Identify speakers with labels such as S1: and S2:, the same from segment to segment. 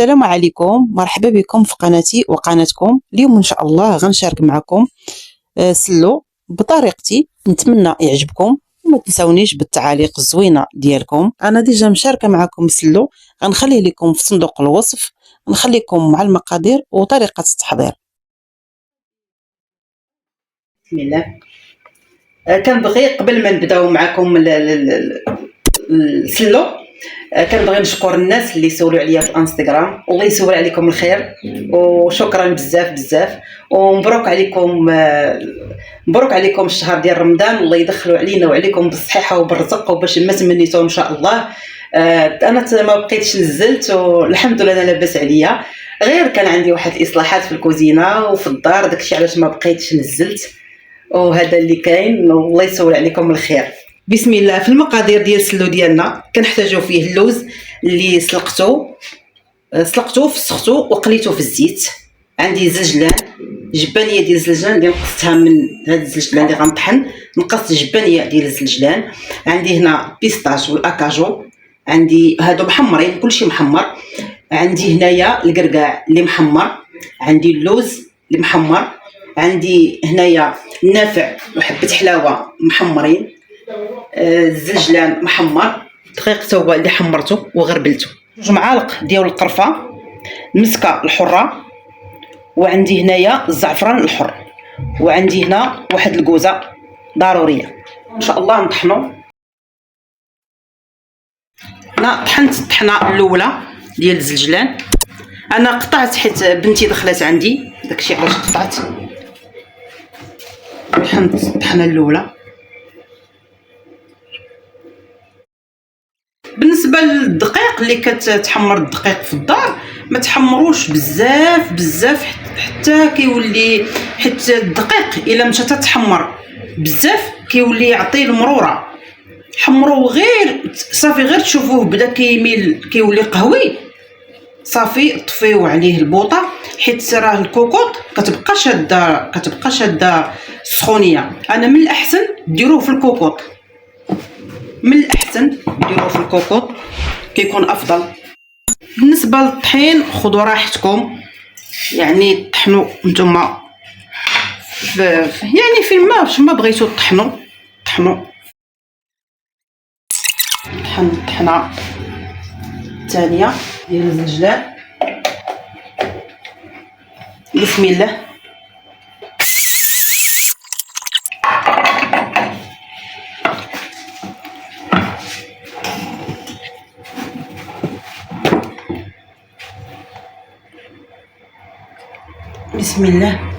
S1: السلام عليكم، مرحبا بكم في قناتي وقناتكم. اليوم ان شاء الله غنشارك معكم سلو بطريقتي، نتمنى يعجبكم وما تنسونيش بالتعاليق الزوينه ديالكم. انا ديجا مشاركه معكم سلو، غنخليه لكم في صندوق الوصف، نخليكم مع المقادير وطريقه التحضير. بسم الله. كنبغي قبل ما نبداو معكم السلو، كنبغي نشكر الناس اللي سولوا عليا في الانستغرام، والله يسول عليكم الخير وشكرا بزاف بزاف، ومبروك عليكم مبروك عليكم الشهر ديال رمضان، الله يدخلوا علينا وعليكم بالصحه وبالرزق وباش ما تمنيتو ان شاء الله. انا ما بقيتش نزلت والحمد لله انا لاباس عليا، غير كان عندي واحد الاصلاحات في الكوزينه وفي الدار، داكشي علاش ما بقيتش نزلت، وهذا اللي كاين، والله يسول عليكم الخير. بسم الله. في المقادير ديال السلو ديالنا كنحتاجو فيه اللوز اللي سلقته فسختو وقليته في الزيت. عندي زجلان، جبانيه ديال الزلجلان اللي نقصتها من هاد الزلجلان اللي غنطحن، نقصت جبانيه ديال الزلجلان. عندي هنا بيستاش والاكاجو، عندي هادو محمرين، كلشي محمر. عندي هنايا القرقاع اللي محمر، عندي اللوز اللي محمر، عندي هنايا النافع وحبه حلاوه محمرين، الزلجلان محمر، دقيق حتى هو اللي حمرته وغربلته، 2 معالق ديال القرفه، المسكه الحره، وعندي هنايا الزعفران الحر، وعندي هنا واحد الكوزه ضروريه. ان شاء الله نطحنوا. انا طحنت الطحنه الاولى ديال الزلجلان، انا قطعت حيت بنتي دخلت عندي، داكشي علاش قطعت. طحنت الطحنه الاولى. بالنسبه للدقيق اللي كتحمر الدقيق في الدار، ما تحمروش بزاف بزاف حتى كيولي، حيت الدقيق الا مشى تتحمر بزاف كيولي يعطي المروره. حمروه غير صافي، غير تشوفوه بدا كيميل كيولي قهوي، صافي طفيو عليه البوطه، حيت راه الكوكوط كتبقى شاده السخونيه. انا من الاحسن ديروه في الكوكوط، كيكون افضل. بالنسبه للطحين خذوا راحتكم، يعني طحنوا نتوما يعني فين ما بغيتو طحنوا. الطحنه الثانيه ديال الزلجلان. بسم الله. بسم الله.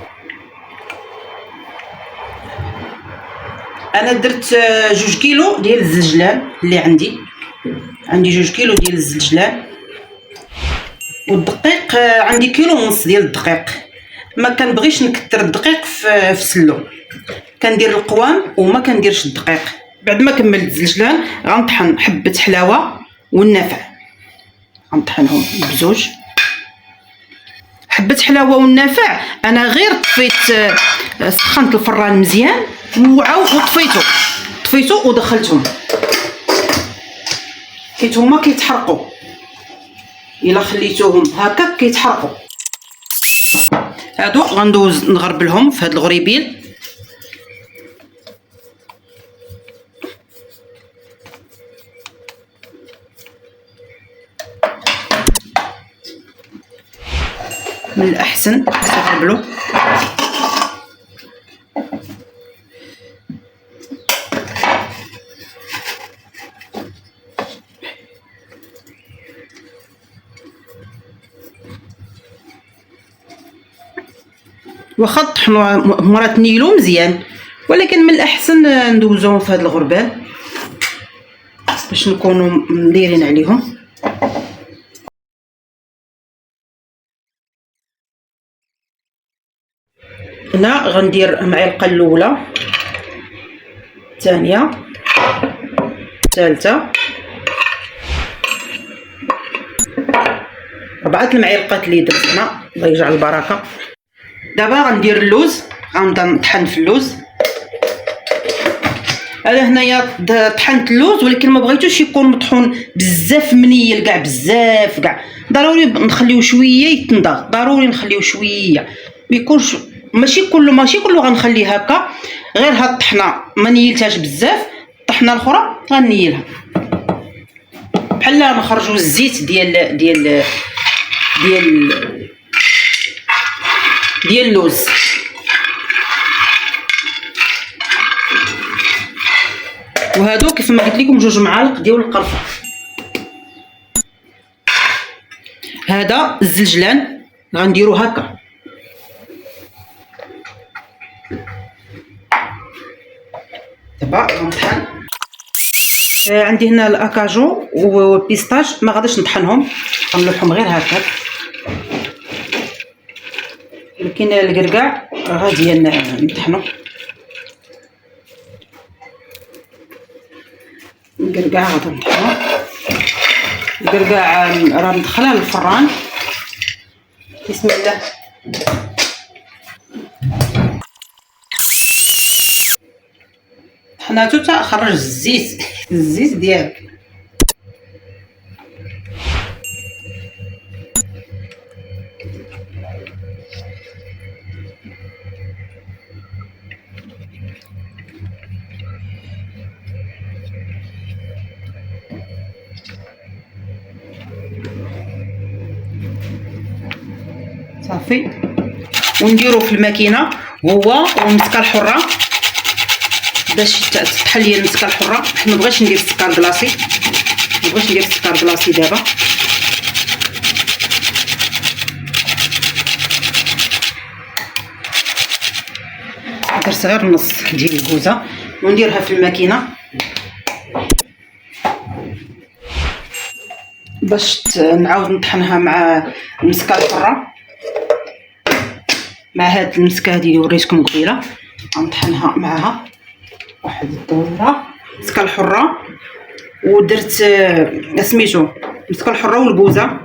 S1: انا درت 2 كيلو ديال الزلجلان اللي عندي 2 كيلو ديال الزلجلان، والدقيق عندي 1.5 كيلو ديال الدقيق. ما كنبغيش نكثر الدقيق في السلو، كندير القوام وما كنديرش الدقيق. بعد ما كملت الزلجلان غنطحن حبه حلاوه والنافع، غنطحنهم بزوج. حبه حلاوه والنافع انا غير طفيت، سخنت الفران مزيان طفيته ودخلتهم، حيت هما كيتحرقوا، الا خليتوهم هكا كيتحرقوا. هادو غندوز نغربلهم في هاد الغريبيل. من الاحسن تغربلو. واخا طحنوا مرات نيلو مزيان، ولكن من الاحسن ندوزوهم في هذا الغربال باش نكونوا مديرين عليهم. هنا غندير معلقه الاولى، الثانيه، الثالثه، 4 المعالق اللي درت هنا، الله يجعل البركه. دابا غندير اللوز، غنبدا نطحن في اللوز. انا هنايا طحنت اللوز، ولكن ما بغيتوش يكون مطحون بزاف منيل كاع بزاف كاع، ضروري نخليوه شويه يتنضغ، ضروري نخليوه شويه ما يكونش، ماشي كله غنخليه هكا، غير هاد الطحنه ما نيلتهاش بزاف، الطحنه الاخرى غنيلها بحال نخرجوا الزيت ديال اللوز. وهادو كيف ما قلت لكم 2 معالق ديال القرفه. هذا الزلجلان غنديرو هكا، دابا غنطحن. عندي هنا الاكاجو والبيستاج، ما غاديش نطحنهم، غنلوحهم غير هكا، ولكن الكركاع غادي نطحنو. الكركاع غادي نطحنو، الكركاع راه ندخلها للفران. بسم الله. طحناتو تا خرج الزيت ديالك. صافي، ونديرو في الماكينه هو والمسكه الحره باش تطحن لي المسكه الحره. ما بغيتش ندير السكر كلاصي، دابا. درت غير نص ديال الكوزه ونديرها في الماكينه باش نعاود نطحنها مع المسكه الحره، مع هاد المسكه هادي اللي وريتكم قبيله. غنطحنها معها واحد الدوره المسكه الحره، ودرت سميتو المسكه الحره والكوزه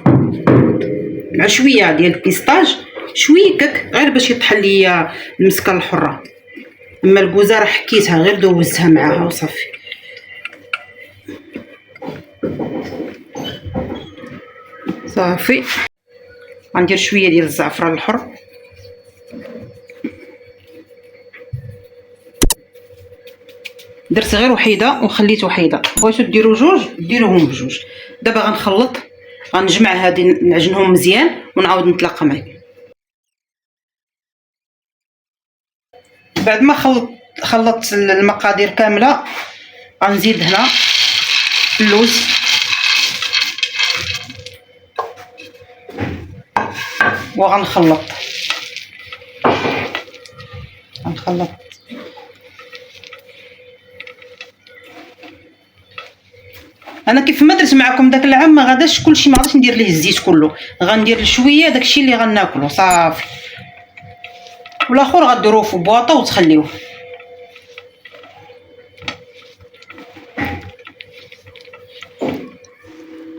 S1: مع شويه ديال البيستاج، شويه كك غير باش يطحن ليا المسكه الحره. اما الكوزه راه حكيتها غير دوزتها معاها وصافي. صافي، غندير شويه ديال الزعفران الحر، درت غير وحيده وخليت وحيده، بغيتو ديروا 2 ديروهم ب2. دابا غنخلط، غنجمع هادي نعجنهم مزيان ونعاود نتلاقى معكم. بعد ما خلطت المقادير كامله، غنزيد هنا اللوز وغنخلط. انا كيف ما درت معكم داك العام، ما غاداش كلشي، ما غاديش ندير ليه الزيت كله، غندير شويه داكشي اللي غناكلو صافي، والاخر غديروه في بواطه وتخليوه.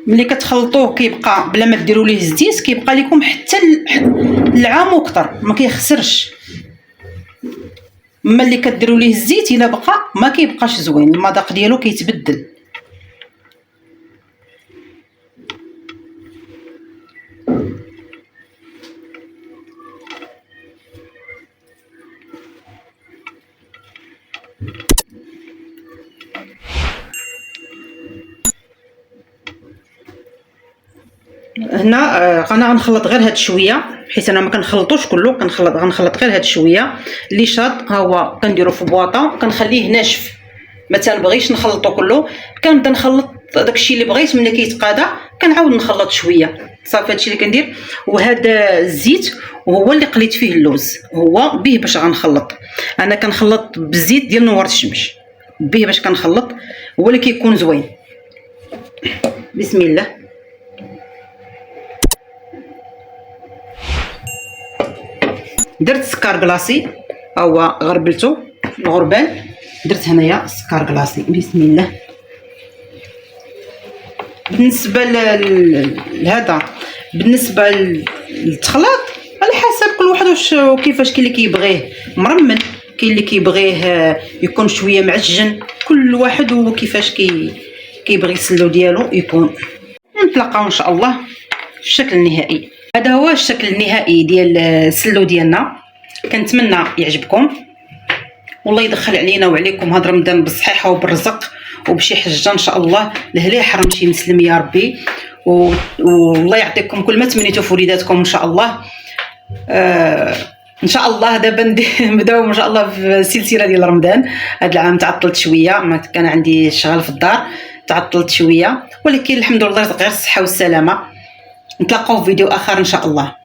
S1: ملي كتخلطوه كيبقى بلا ما ديروا ليه الزيت، كيبقى لكم حتى العام وكثر، ما كيخسرش. اما اللي كديروا ليه الزيت الا بقى ما كيبقاش زوين، المذاق ديالو كيتبدل. هنا انا غنخلط غير هاد شويه، حيت انا ما كنخلطوش كله، غنخلط غير هاد شويه اللي شاط. ها هو كنديرو في بواطه، كنخليه ناشف، ما تنبغيش نخلطو كله. كنبدا نخلط داكشي اللي بغيت، ملي كيتقادا كنعاود نخلط شويه. صافي، هادشي اللي كندير. وهذا الزيت هو اللي قليت فيه اللوز، هو به باش غنخلط. انا كنخلط بالزيت ديال نوار الشمس، به باش كنخلط، هو اللي كيكون زوين. بسم الله. درت سكر كلاصي، هو غربلته الغربال، درت هنايا سكر كلاصي. بسم الله. بالنسبه لهذا، بالنسبه للتخلاط على حسب كل واحد وكيفاش. كاين اللي كيبغيه مرمل، كاين اللي كيبغيه يكون شويه معجن، كل واحد وكيفاش كيبغي السلو ديالو يكون. نتلاقاو ان شاء الله في الشكل النهائي. هذا هو الشكل النهائي ديال السلو ديالنا. كنتمنى يعجبكم والله يدخل علينا وعليكم هذا رمضان بالصحيحه وبالرزق وبشي حجه ان شاء الله لهلا يحرم شي مسلم يا ربي. والله يعطيكم كل ما تمنيتوا في وليداتكم ان شاء الله. ان شاء الله دابا نبداو ان شاء الله في السلسله ديال رمضان. هذا العام تعطلت شويه، ما كان عندي شغل في الدار، تعطلت شويه، ولكن الحمد لله رزق غير الصحه والسلامه. نتلاقاو في فيديو اخر ان شاء الله.